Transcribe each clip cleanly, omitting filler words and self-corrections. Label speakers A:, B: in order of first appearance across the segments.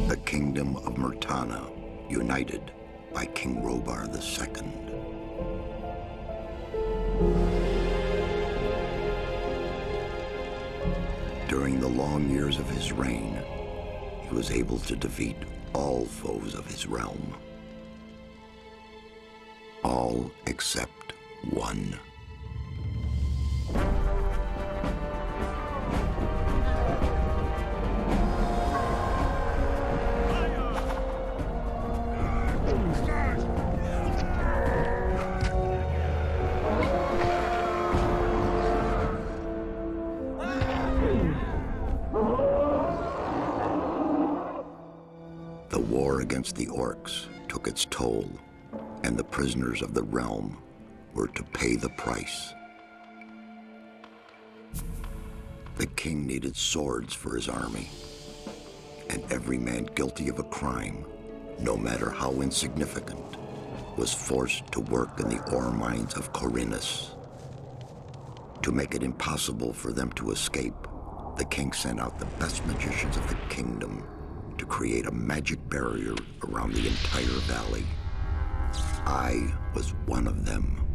A: The kingdom of Murtana, united by King Robar II. During the long years of his reign, he was able to defeat all foes of his realm. All except one. The war against the orcs took its toll, and the prisoners of the realm were to pay the price. The king needed swords for his army, and every man guilty of a crime, no matter how insignificant, was forced to work in the ore mines of Khorinis. To make it impossible for them to escape, the king sent out the best magicians of the kingdom to create a magic barrier around the entire valley. I was one of them.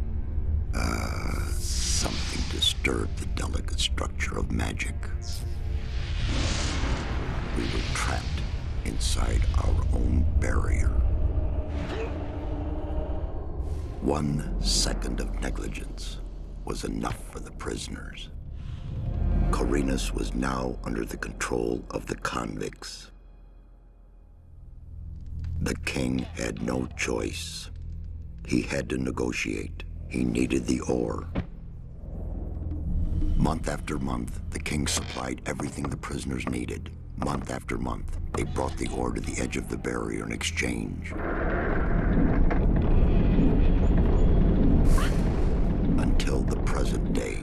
A: Something disturbed the delicate structure of magic. We were trapped inside our own barrier. 1 second of negligence was enough for the prisoners. Khorinis was now under the control of the convicts. The king had no choice. He had to negotiate. He needed the ore. Month after month, the king supplied everything the prisoners needed. Month after month, they brought the ore to the edge of the barrier in exchange. Until the present day.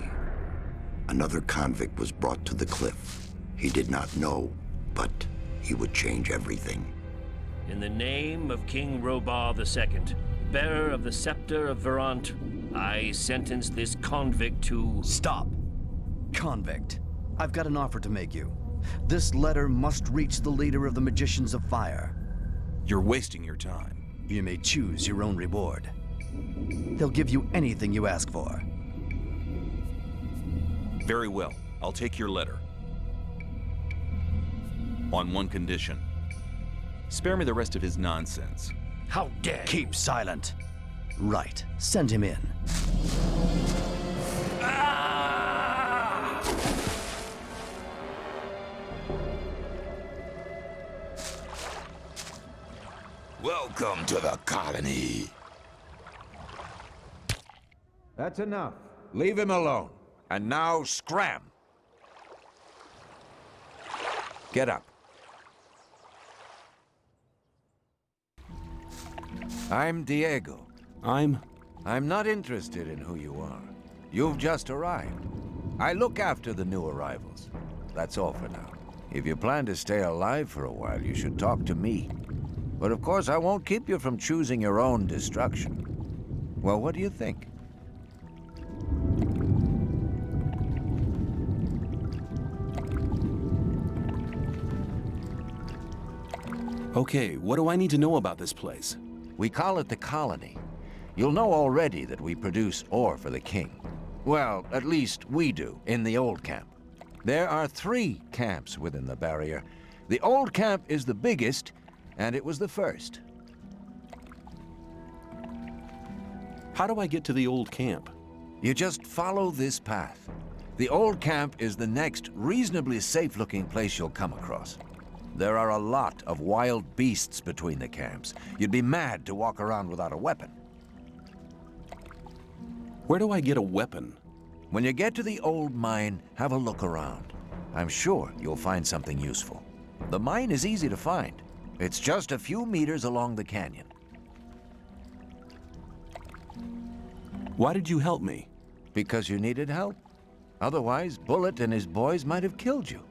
A: Another convict was brought to the cliff. He did not know, but he would change everything.
B: In the name of King Robar II, bearer of the scepter of Verant, I sentence this convict to...
C: Stop! Convict, I've got an offer to make you. This letter must reach the leader of the Magicians of Fire.
D: You're wasting your time.
C: You may choose your own reward. He'll give you anything you ask for.
D: Very well. I'll take your letter. On one condition. Spare me the rest of his nonsense.
B: How dare you.
C: Keep silent. Right. Send him in.
E: Welcome to the colony.
F: That's enough. Leave him alone. And now, scram! Get up. I'm Diego.
D: I'm
F: not interested in who you are. You've just arrived. I look after the new arrivals. That's all for now. If you plan to stay alive for a while, you should talk to me. But of course, I won't keep you from choosing your own destruction. Well, what do you think?
D: okay. What do I need to know about this place?
F: We call it the colony. You'll know already that we produce ore for the king. Well, at least we do, in the old camp. There are 3 camps within the barrier. The old camp is the biggest, and it was the first.
D: How do I get to the old camp?
F: You just follow this path. The old camp is the next reasonably safe-looking place you'll come across. There are a lot of wild beasts between the camps. You'd be mad to walk around without a weapon.
D: Where do I get a weapon?
F: When you get to the old mine, have a look around. I'm sure you'll find something useful. The mine is easy to find. It's just a few meters along the canyon.
D: Why did you help me?
F: Because you needed help. Otherwise, Bullet and his boys might have killed you.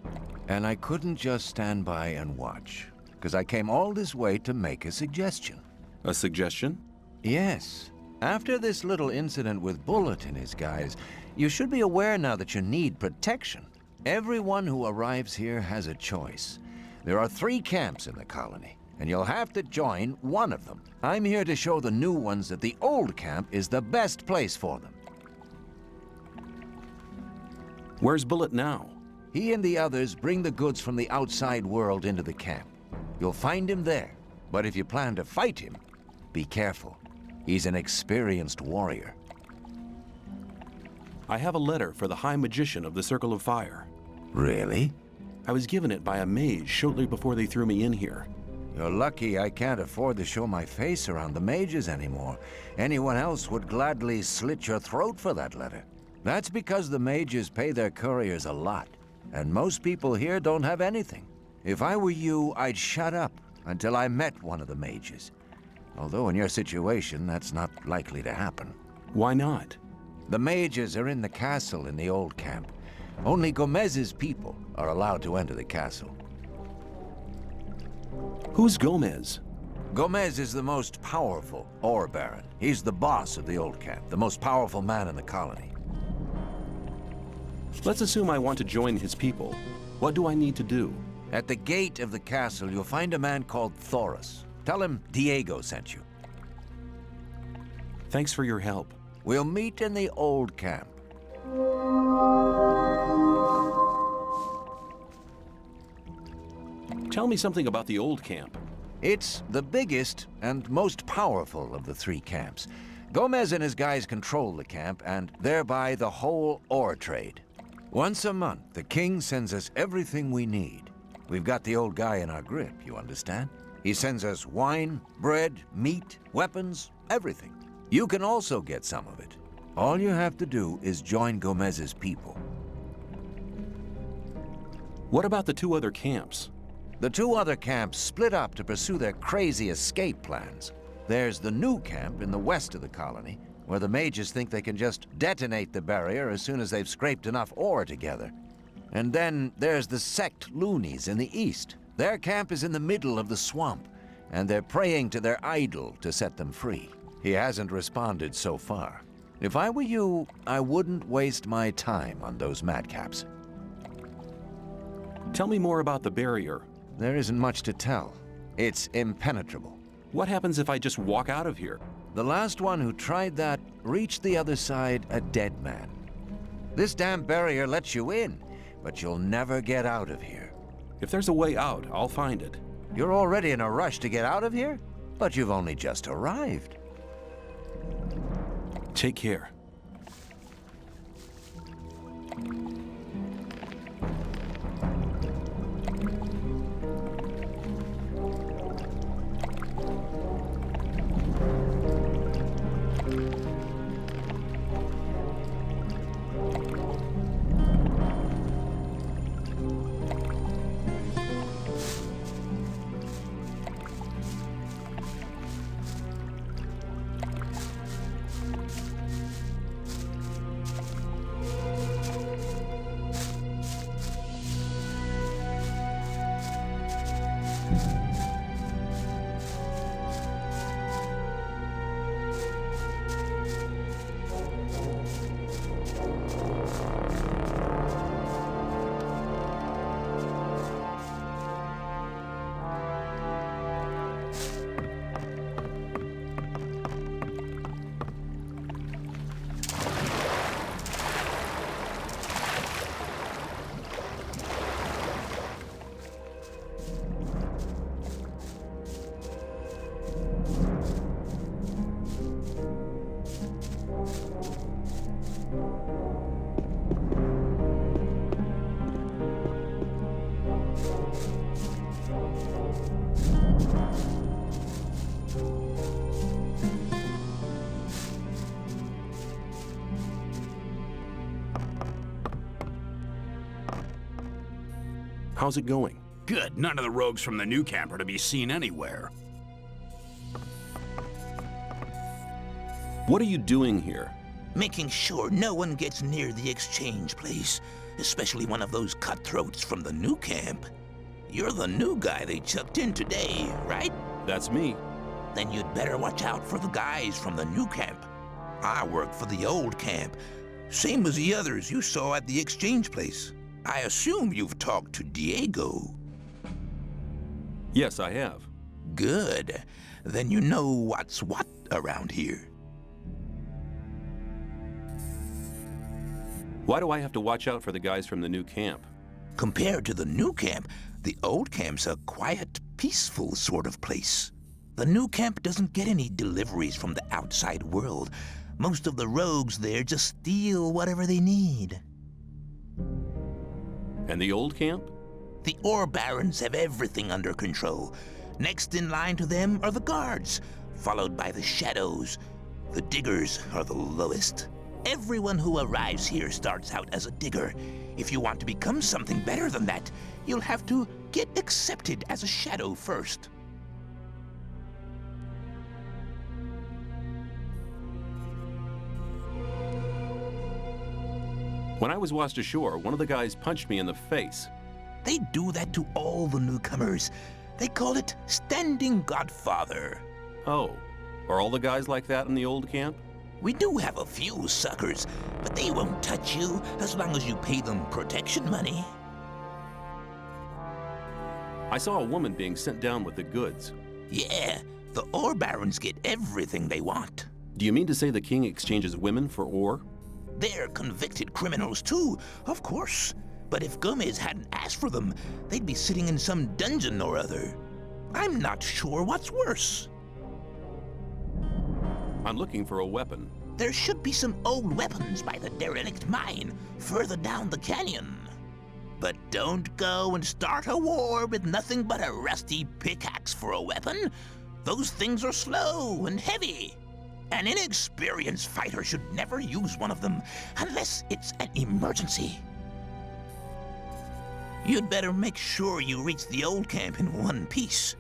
F: And I couldn't just stand by and watch, because I came all this way to make a suggestion.
D: A suggestion?
F: Yes. After this little incident with Bullet and his guys, you should be aware now that you need protection. Everyone who arrives here has a choice. There are 3 camps in the colony, and you'll have to join one of them. I'm here to show the new ones that the old camp is the best place for them.
G: Where's Bullet now?
F: He and the others bring the goods from the outside world into the camp. You'll find him there, but if you plan to fight him, be careful. He's an experienced warrior.
G: I have a letter for the High Magician of the Circle of Fire.
F: Really?
G: I was given it by a mage shortly before they threw me in here.
F: You're lucky I can't afford to show my face around the mages anymore. Anyone else would gladly slit your throat for that letter. That's because the mages pay their couriers a lot, and most people here don't have anything. If I were you, I'd shut up until I met one of the mages. Although in your situation, that's not likely to happen.
G: Why not?
F: The mages are in the castle in the old camp. Only Gomez's people are allowed to enter the castle.
G: Who's Gomez?
F: Gomez is the most powerful ore baron. He's the boss of the old camp, the most powerful man in the colony.
G: Let's assume I want to join his people. What do I need to do?
F: At the gate of the castle, you'll find a man called Thoris. Tell him Diego sent you.
G: Thanks for your help.
F: We'll meet in the old camp.
G: Tell me something about the old camp.
F: It's the biggest and most powerful of the 3 camps. Gomez and his guys control the camp and thereby the whole ore trade. Once a month, the king sends us everything we need. We've got the old guy in our grip, you understand? He sends us wine, bread, meat, weapons, everything. You can also get some of it. All you have to do is join Gomez's people.
G: What about the 2 other camps?
F: The 2 other camps split up to pursue their crazy escape plans. There's the new camp in the west of the colony, where the mages think they can just detonate the barrier as soon as they've scraped enough ore together. And then there's the sect loonies in the east. Their camp is in the middle of the swamp, and they're praying to their idol to set them free. He hasn't responded so far. If I were you, I wouldn't waste my time on those madcaps.
G: Tell me more about the barrier.
F: There isn't much to tell. It's impenetrable.
G: What happens if I just walk out of here?
F: The last one who tried that reached the other side a dead man. This damn barrier lets you in, but you'll never get out of here.
G: If there's a way out, I'll find it.
F: You're already in a rush to get out of here? But you've only just arrived.
G: Take care. How's it going?
H: Good. None of the rogues from the new camp are to be seen anywhere.
G: What are you doing here?
E: Making sure no one gets near the exchange place, especially one of those cutthroats from the new camp. You're the new guy they chucked in today, right?
G: That's me.
E: Then you'd better watch out for the guys from the new camp. I work for the old camp, same as the others you saw at the exchange place. I assume you've talked to Diego.
G: Yes, I have.
E: Good. Then you know what's what around here.
G: Why do I have to watch out for the guys from the new camp?
E: Compared to the new camp, the old camp's a quiet, peaceful sort of place. The new camp doesn't get any deliveries from the outside world. Most of the rogues there just steal whatever they need.
G: And the old camp?
E: The ore barons have everything under control. Next in line to them are the guards, followed by the shadows. The diggers are the lowest. Everyone who arrives here starts out as a digger. If you want to become something better than that, you'll have to get accepted as a shadow first.
G: When I was washed ashore, one of the guys punched me in the face.
E: They do that to all the newcomers. They call it Standing Godfather.
G: Oh, are all the guys like that in the old camp?
E: We do have a few suckers, but they won't touch you as long as you pay them protection money.
G: I saw a woman being sent down with the goods.
E: Yeah, the ore barons get everything they want.
G: Do you mean to say the king exchanges women for ore?
E: They're convicted criminals too, of course. But if Gomez hadn't asked for them, they'd be sitting in some dungeon or other. I'm not sure what's worse.
G: I'm looking for a weapon.
E: There should be some old weapons by the derelict mine, further down the canyon. But don't go and start a war with nothing but a rusty pickaxe for a weapon. Those things are slow and heavy. An inexperienced fighter should never use one of them, unless it's an emergency. You'd better make sure you reach the old camp in one piece.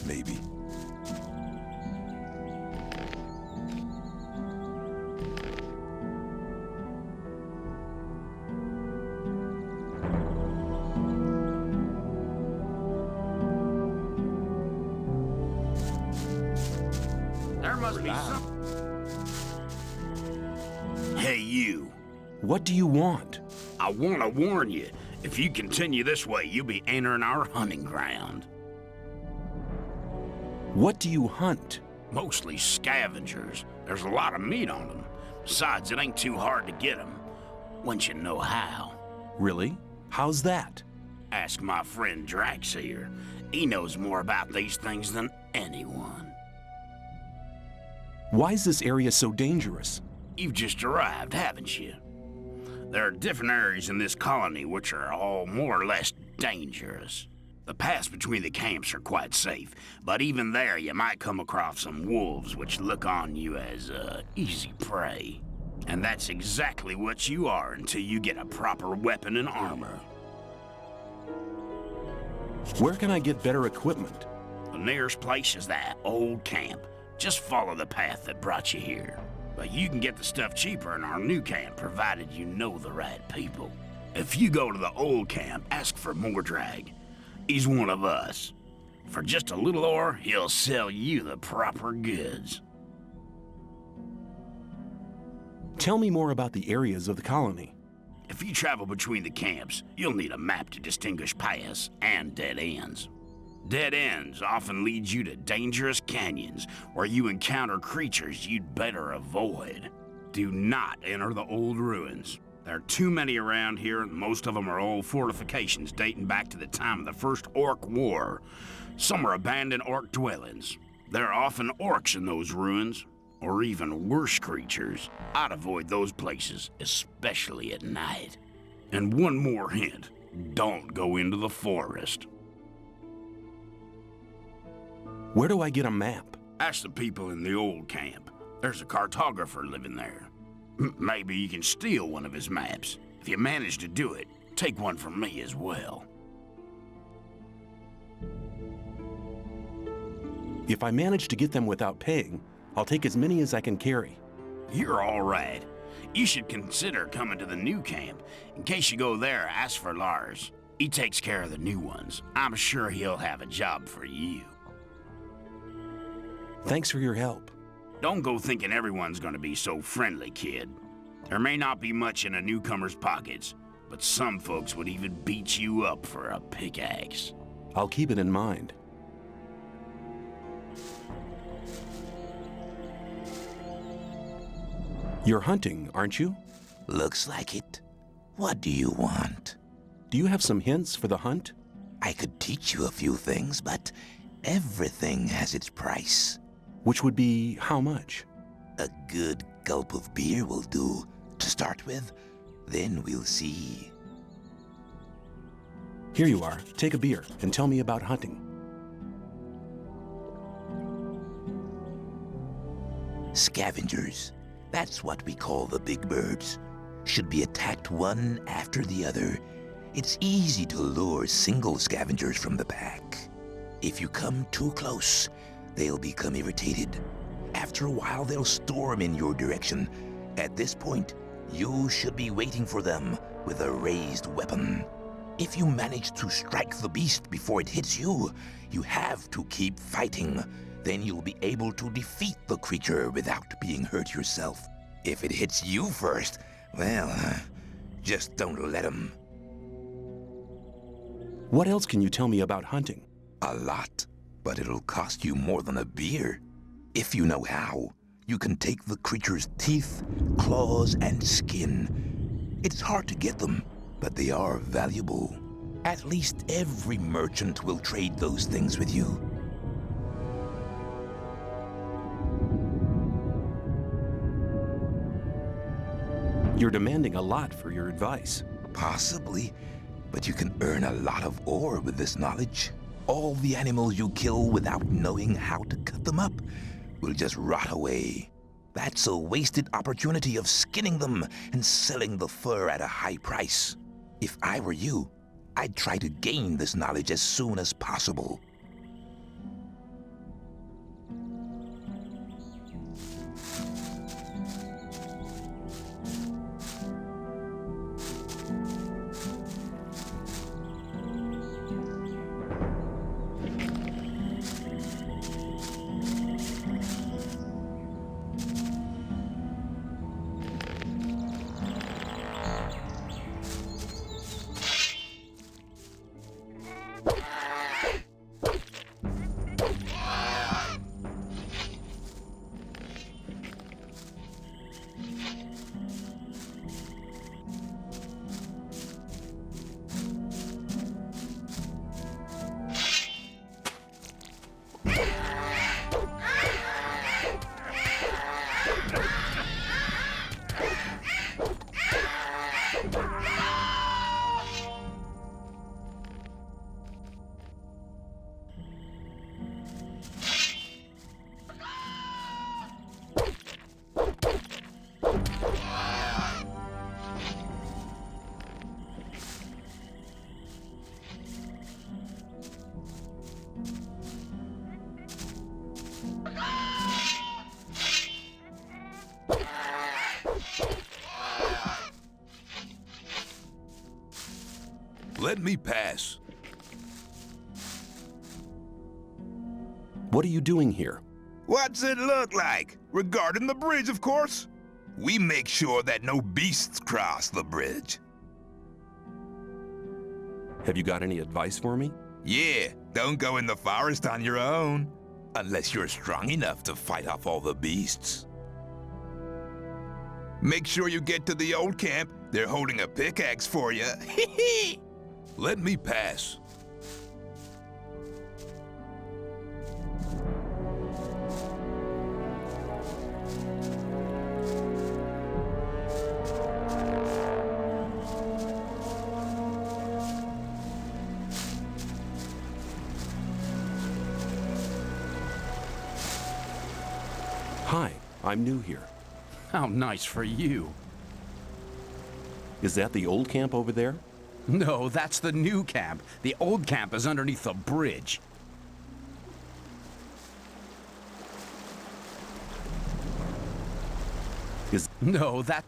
G: Maybe.
H: There must be some... Hey, you.
G: What do you want?
H: I want to warn you. If you continue this way, you'll be entering our hunting ground.
G: What do you hunt?
H: Mostly scavengers. There's a lot of meat on them. Besides, it ain't too hard to get them, once you know how.
G: Really? How's that?
H: Ask my friend Drax here. He knows more about these things than anyone.
G: Why is this area so dangerous?
H: You've just arrived, haven't you? There are different areas in this colony which are all more or less dangerous. The paths between the camps are quite safe, but even there you might come across some wolves which look on you as easy prey. And that's exactly what you are until you get a proper weapon and armor.
G: Where can I get better equipment?
H: The nearest place is that old camp. Just follow the path that brought you here. But you can get the stuff cheaper in our new camp, provided you know the right people. If you go to the old camp, ask for Mordrag. He's one of us. For just a little ore, he'll sell you the proper goods.
G: Tell me more about the areas of the colony.
H: If you travel between the camps, you'll need a map to distinguish paths and dead ends. Dead ends often lead you to dangerous canyons where you encounter creatures you'd better avoid. Do not enter the old ruins. There are too many around here, and most of them are old fortifications dating back to the time of the First Orc War. Some are abandoned orc dwellings. There are often orcs in those ruins, or even worse creatures. I'd avoid those places, especially at night. And one more hint, don't go into the forest.
G: Where do I get a map?
H: Ask the people in the old camp. There's a cartographer living there. Maybe you can steal one of his maps. If you manage to do it, take one from me as well.
G: If I manage to get them without paying, I'll take as many as I can carry.
H: You're all right. You should consider coming to the new camp. In case you go there, ask for Lars. He takes care of the new ones. I'm sure he'll have a job for you.
G: Thanks for your help.
H: Don't go thinking everyone's gonna be so friendly, kid. There may not be much in a newcomer's pockets, but some folks would even beat you up for a pickaxe.
G: I'll keep it in mind. You're hunting, aren't you?
E: Looks like it. What do you want?
G: Do you have some hints for the hunt?
E: I could teach you a few things, but everything has its price.
G: Which would be how much?
E: A good gulp of beer will do, to start with. Then we'll see.
G: Here you are. Take a beer and tell me about hunting.
E: Scavengers. That's what we call the big birds. Should be attacked one after the other. It's easy to lure single scavengers from the pack. If you come too close, they'll become irritated. After a while, they'll storm in your direction. At this point, you should be waiting for them with a raised weapon. If you manage to strike the beast before it hits you, you have to keep fighting. Then you'll be able to defeat the creature without being hurt yourself. If it hits you first, well, just don't let him.
G: What else can you tell me about hunting?
E: A lot, but it'll cost you more than a beer. If you know how, you can take the creature's teeth, claws, and skin. It's hard to get them, but they are valuable. At least every merchant will trade those things with you.
G: You're demanding a lot for your advice.
E: Possibly, but you can earn a lot of ore with this knowledge. All the animals you kill without knowing how to cut them up will just rot away. That's a wasted opportunity of skinning them and selling the fur at a high price. If I were you, I'd try to gain this knowledge as soon as possible.
I: Let me pass.
G: What are you doing here?
I: What's it look like? Regarding the bridge, of course. We make sure that no beasts cross the bridge.
G: Have you got any advice for me?
I: Yeah, don't go in the forest on your own. Unless you're strong enough to fight off all the beasts. Make sure you get to the old camp. They're holding a pickaxe for you. Let me pass.
G: Hi, I'm new here.
J: How nice for you.
G: Is that the old camp over there?
J: No, that's the new camp. The old camp is underneath the bridge. No, that...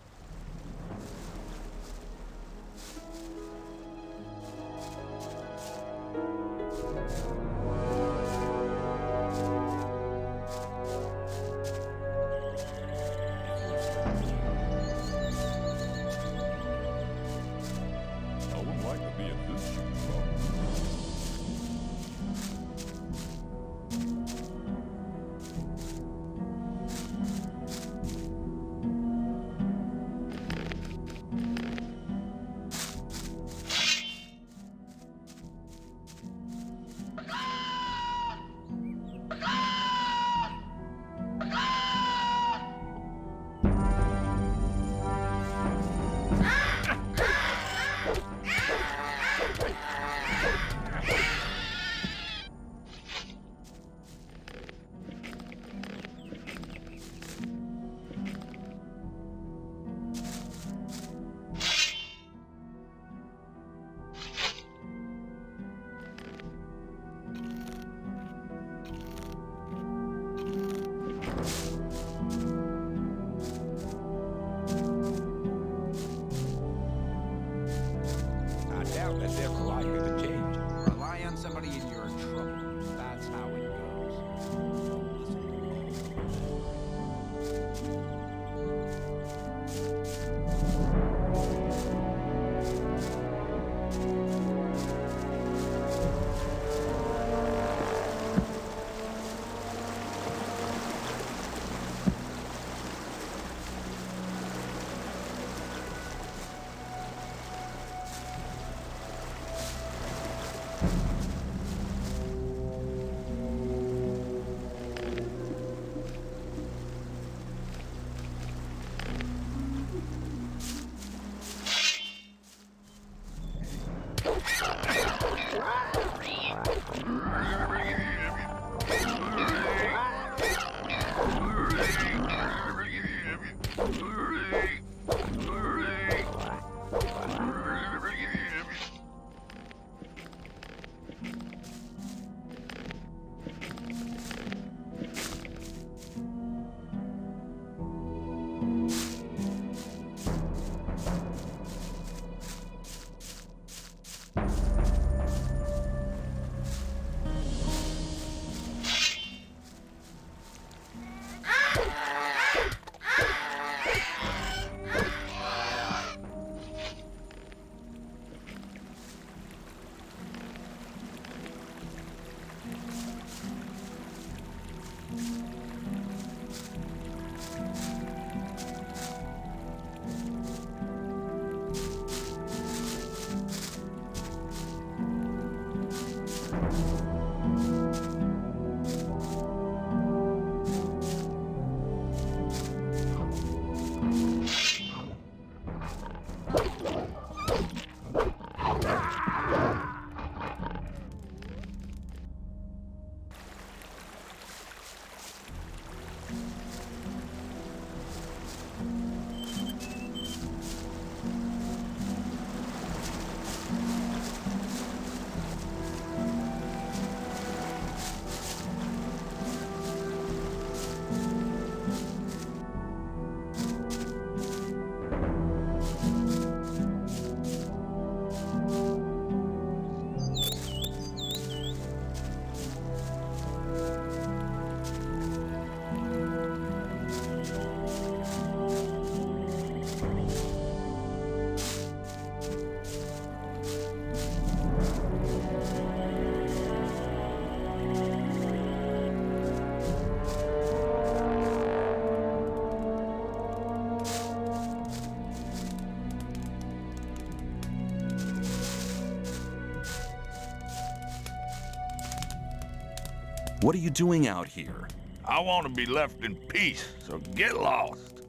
D: What are you doing out here?
I: I want to be left in peace, so get lost.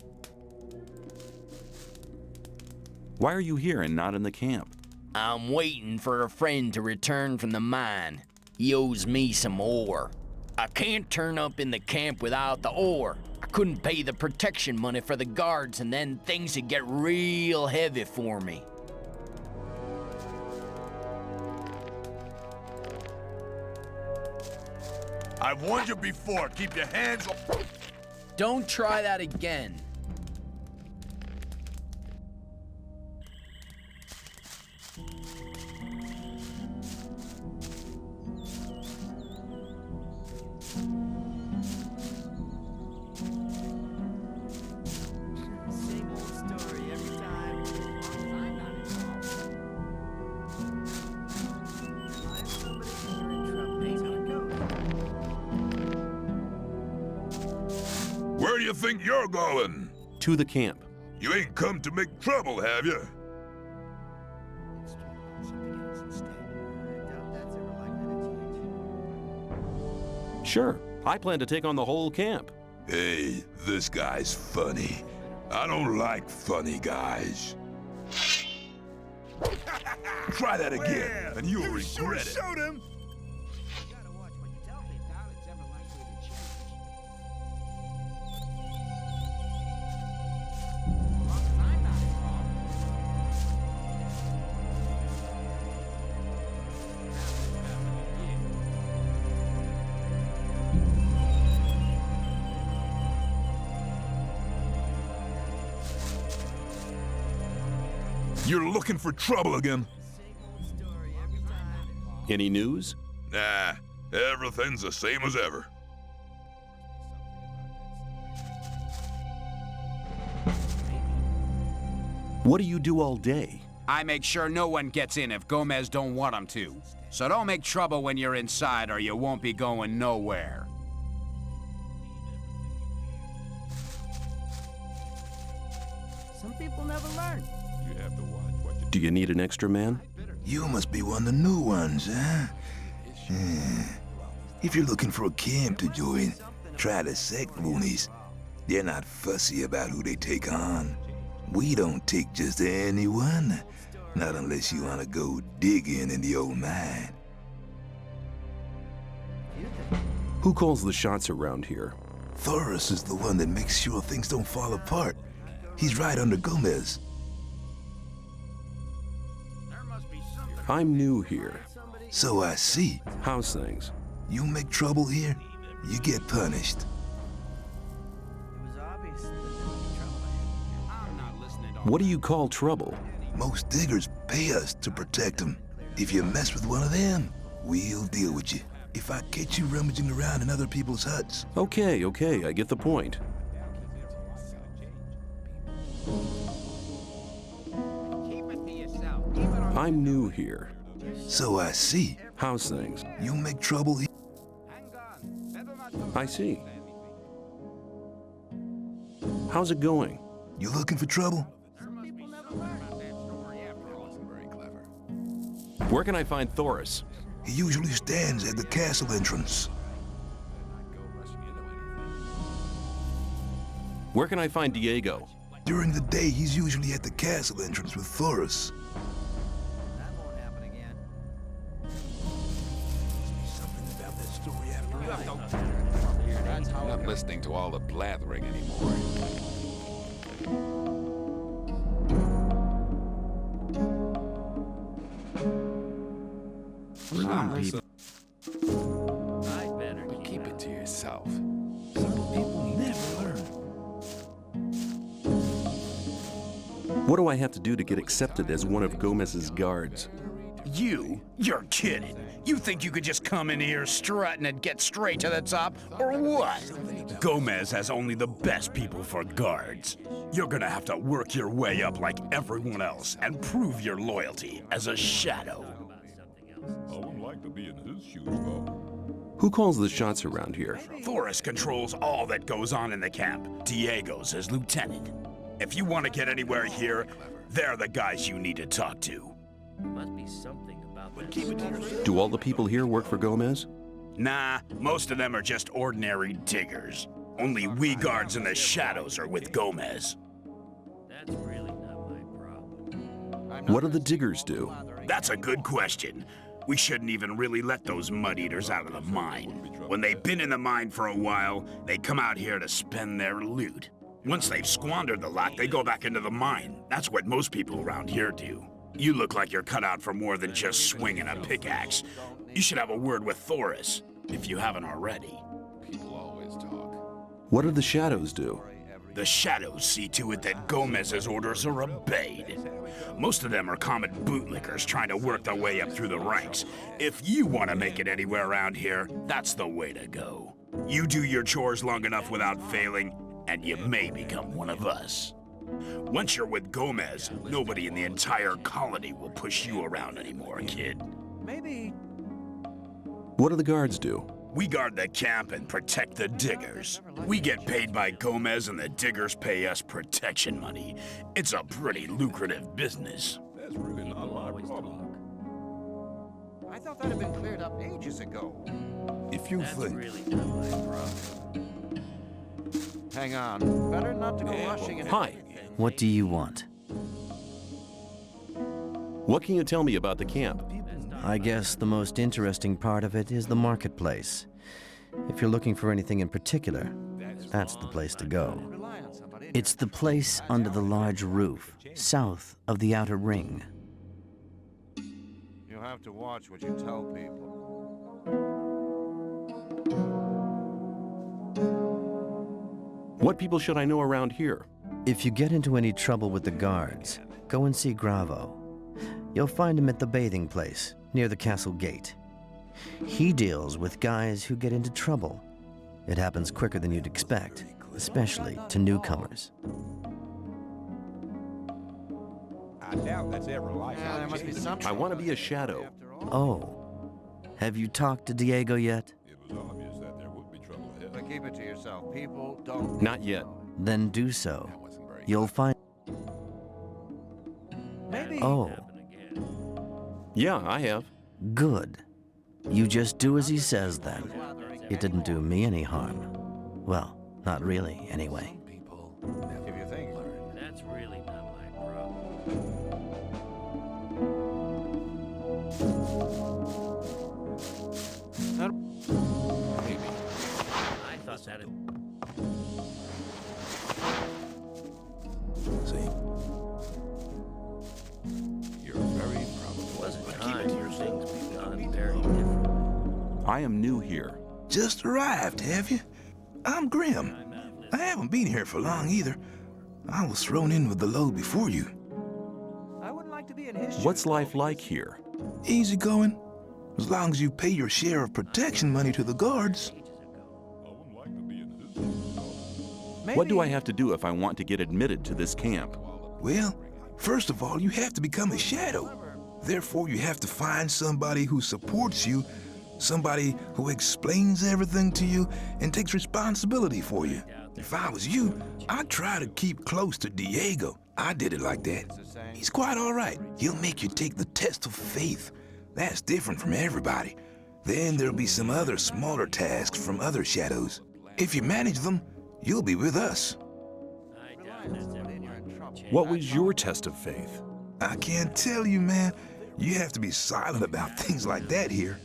D: Why are you here and not in the camp?
K: I'm waiting for a friend to return from the mine. He owes me some ore. I can't turn up in the camp without the ore. I couldn't pay the protection money for the guards, and then things would get real heavy for me.
I: I've warned you before. Keep your hands off.
K: Don't try that again.
I: Where do you think you're going?
G: To the camp.
I: You ain't come to make trouble, have you?
G: Sure. I plan to take on the whole camp.
I: Hey, this guy's funny. I don't like funny guys. Try that again, and you'll regret it.
L: Showed him.
I: You're looking for trouble again?
G: Any news?
I: Nah, everything's the same as ever.
G: What do you do all day?
J: I make sure no one gets in if Gomez don't want them to. So don't make trouble when you're inside or you won't be going nowhere.
M: Some people never learn.
I: You have to watch what you
G: Do you need an extra man?
N: You must be one of the new ones, huh? If you're looking for a camp to join, try the sect loonies. They're not fussy about who they take on. We don't take just anyone. Not unless you want to go digging in the old mine.
G: Who calls the shots around here?
N: Thoris is the one that makes sure things don't fall apart. He's right under Gomez.
G: I'm new here.
N: So I see.
G: How's things?
N: You make trouble here, you get punished.
G: What do you call trouble?
N: Most diggers pay us to protect them. If you mess with one of them, we'll deal with you. If I catch you rummaging around in other people's huts.
G: Okay, I get the point. I'm new here.
N: So I see.
G: How's things?
N: You make trouble here.
G: I see. How's it going?
N: You looking for trouble?
G: Where can I find Thoris?
N: He usually stands at the castle entrance.
G: Where can I find Diego?
N: During the day, he's usually at the castle entrance with Thoris.
M: That won't happen again.
I: something about that story after all.
F: I'm not listening to all the blathering anymore.
J: Some people.
B: I'd better
F: But keep it to yourself.
I: People never learn.
G: What do I have to do to get accepted as one of Gomez's guards?
J: You're kidding. You think you could just come in here strutting and get straight to the top, or what? Gomez has only the best people for guards. You're gonna have to work your way up like everyone else and prove your loyalty as a shadow.
I: I wouldn't like to be in his shoes, though.
G: Who calls the shots around here?
J: Thoris controls all that goes on in the camp. Diego's his lieutenant. If you want to get anywhere here, they're the guys you need to talk to.
B: There must be something about that.
G: Do all the people here work for Gomez?
H: Nah, most of them are just ordinary diggers. Only we guards in the shadows are with Gomez.
B: That's really not my problem.
G: What do the diggers do?
H: That's a good question. We shouldn't even really let those mud-eaters out of the mine. When they've been in the mine for a while, they come out here to spend their loot. Once they've squandered the lot, they go back into the mine. That's what most people around here do. You look like you're cut out for more than just swinging a pickaxe. You should have a word with Thoris, if you haven't already.
G: What do the shadows do?
H: The shadows see to it that Gomez's orders are obeyed. Most of them are common bootlickers trying to work their way up through the ranks. If you want to make it anywhere around here, that's the way to go. You do your chores long enough without failing, and you may become one of us. Once you're with Gomez, nobody in the entire colony will push you around anymore, kid.
M: Maybe.
G: What do the guards do?
H: We guard the camp and protect the diggers. We get paid by Gomez and the diggers pay us protection money. It's a pretty lucrative business.
F: That's really not my problem.
M: I thought that had been cleared up ages ago.
N: If you
B: That's
N: think...
B: really not my problem.
M: Hang on. Better not to go rushing into
G: Hi.
C: What do you want?
G: What can you tell me about the camp?
C: I guess the most interesting part of it is the marketplace. If you're looking for anything in particular, that's the place to go. It's the place under the large roof, south of the outer ring.
F: You'll have to watch what you tell people.
G: What people should I know around here?
C: If you get into any trouble with the guards, go and see Gravo. You'll find him at the bathing place, near the castle gate. He deals with guys who get into trouble. It happens quicker than you'd expect, especially to newcomers.
N: I doubt that's ever like
M: Yeah, there must be something.
G: I want to be a shadow.
C: Oh, have you talked to Diego yet?
N: It was obvious that there would be trouble ahead.
F: But keep it to yourself. People don't...
G: Not yet.
C: Then do so. You'll find...
M: Maybe.
C: Oh,
G: Yeah, I have.
C: good. You just do as he says then. It didn't do me any harm. Well, not really, anyway.
F: If you think...
B: That's really not my problem. I thought that
N: See? You're very probable.
B: wasn't time for things be done very different.
G: I am new here.
I: Just arrived, have you? I'm Grim. I haven't been here for long either. I was thrown in with the load before you.
M: I wouldn't like to be in his shoes.
G: What's life like here?
I: Easy going. As long as you pay your share of protection money to the guards.
G: What do I have to do if I want to get admitted to this camp?
I: Well, first of all, you have to become a shadow. Therefore, you have to find somebody who supports you, somebody who explains everything to you and takes responsibility for you. If I was you, I'd try to keep close to Diego. I did it like that. He's quite all right. He'll make you take the test of faith. That's different from everybody. Then there'll be some other smaller tasks from other shadows. If you manage them, you'll be with us.
J: What was your test of faith?
I: I can't tell you, man. You have to be silent about things like that here.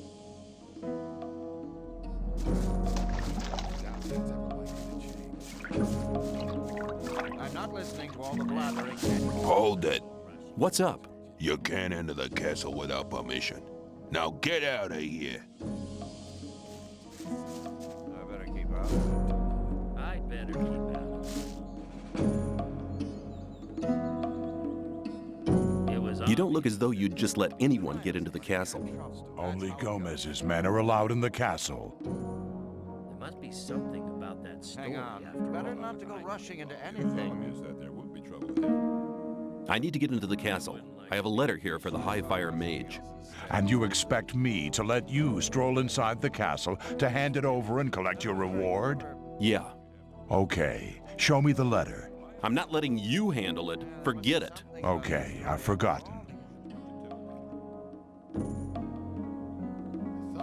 F: I'm not listening to all the blathering.
N: Hold it.
G: What's up?
N: You can't enter the castle without permission. Now get out of here.
F: I better keep out of it.
B: I'd better keep out of it. It was
G: You don't look as though you'd just let anyone get into the castle.
J: Only Gomez's men are allowed in the castle.
B: There must be something about that story.
F: Hang on.
B: after
F: Better
B: all.
F: not to go rushing into anything.
N: Is that there would be trouble ahead.
G: I need to get into the castle. I have a letter here for the High Fire Mage.
J: And you expect me to let you stroll inside the castle to hand it over and collect your reward?
G: Yeah.
J: Okay, show me the letter.
G: I'm not letting you handle it. Forget it.
J: Okay, I've forgotten.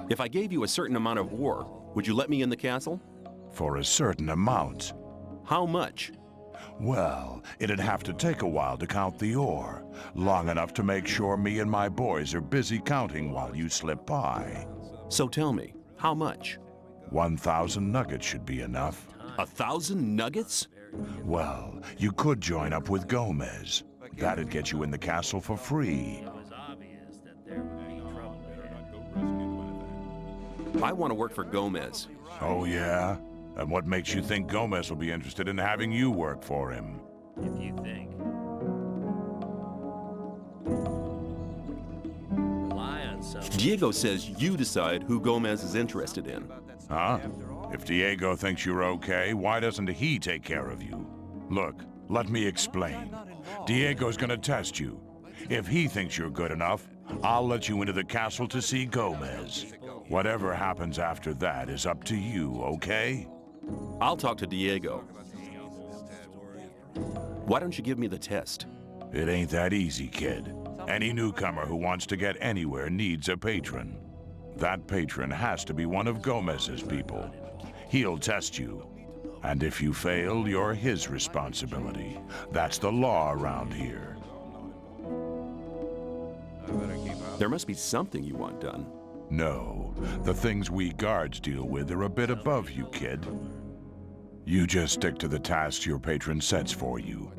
G: If I gave you a certain amount of ore, would you let me in the castle?
L: For a certain amount.
G: How much?
L: Well, it'd have to take a while to count the ore. Long enough to make sure me and my boys are busy counting while you slip by.
G: So tell me, how much?
L: 1,000 nuggets should be enough.
G: 1,000 nuggets?
L: Well, you could join up with Gomez. That'd get you in the castle for free.
G: I want to work for Gomez.
L: Oh, yeah? And what makes you think Gomez will be interested in having you work for him?
B: If you think. Rely on someone.
G: Diego says you decide who Gomez is interested in.
L: Huh? If Diego thinks you're okay, why doesn't he take care of you? Look, let me explain. Diego's gonna test you. If he thinks you're good enough, I'll let you into the castle to see Gomez. Whatever happens after that is up to you, okay?
G: I'll talk to Diego. Why don't you give me the test?
L: It ain't that easy, kid. Any newcomer who wants to get anywhere needs a patron. That patron has to be one of Gomez's people. He'll test you. And if you fail, you're his responsibility. That's the law around here.
G: There must be something you want done.
L: No, the things we guards deal with are a bit above you, kid. You just stick to the tasks your patron sets for you.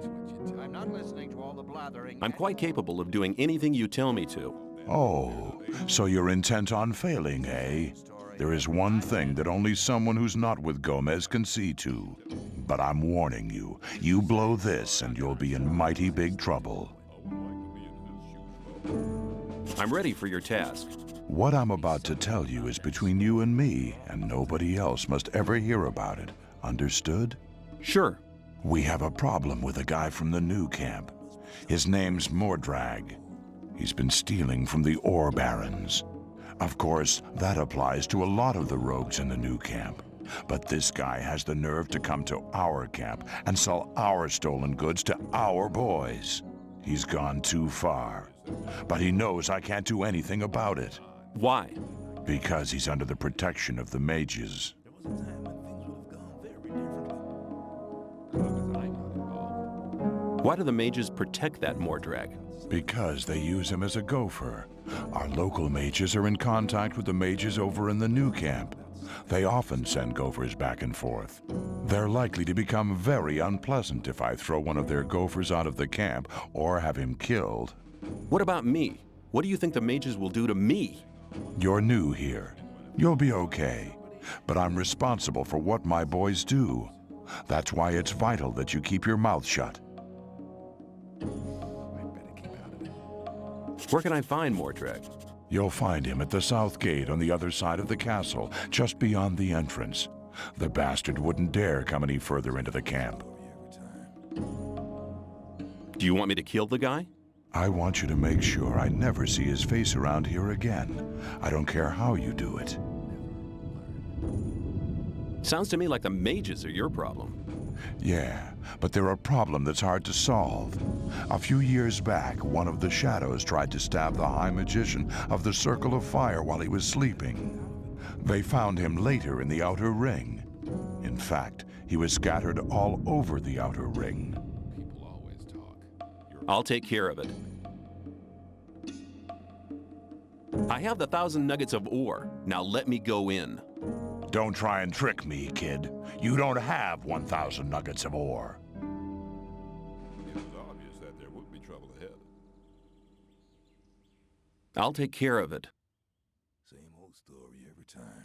M: I'm not listening to all the blathering.
G: I'm quite capable of doing anything you tell me to.
L: Oh, so you're intent on failing, eh? There is one thing that only someone who's not with Gomez can see to. But I'm warning you, you blow this and you'll be in mighty big trouble.
G: I'm ready for your task.
L: What I'm about to tell you is between you and me, and nobody else must ever hear about it. Understood?
G: Sure.
L: We have a problem with a guy from the new camp. His name's Mordrag. He's been stealing from the ore barons. Of course, that applies to a lot of the rogues in the new camp. But this guy has the nerve to come to our camp and sell our stolen goods to our boys. He's gone too far. But he knows I can't do anything about it.
G: Why?
L: Because he's under the protection of the mages.
G: Why do the mages protect that Mordrag?
L: Because they use him as a gopher. Our local mages are in contact with the mages over in the new camp. They often send gophers back and forth. They're likely to become very unpleasant if I throw one of their gophers out of the camp or have him killed.
G: What about me? What do you think the mages will do to me?
L: You're new here. You'll be okay. But I'm responsible for what my boys do. That's why it's vital that you keep your mouth shut.
G: Where can I find Mordrag?
L: You'll find him at the south gate on the other side of the castle, just beyond the entrance. The bastard wouldn't dare come any further into the camp.
G: Do you want me to kill the guy?
L: I want you to make sure I never see his face around here again. I don't care how you do it.
G: Sounds to me like the mages are your problem.
L: Yeah, but they're a problem that's hard to solve. A few years back, one of the shadows tried to stab the High Magician of the Circle of Fire while he was sleeping. They found him later in the Outer Ring. In fact, he was scattered all over the Outer Ring.
G: I'll take care of it. I have the 1,000 nuggets of ore. Now let me go in.
L: Don't try and trick me, kid. You don't have 1,000 nuggets of ore.
O: It was obvious that there would be trouble ahead.
G: I'll take care of it.
N: Same old story every time.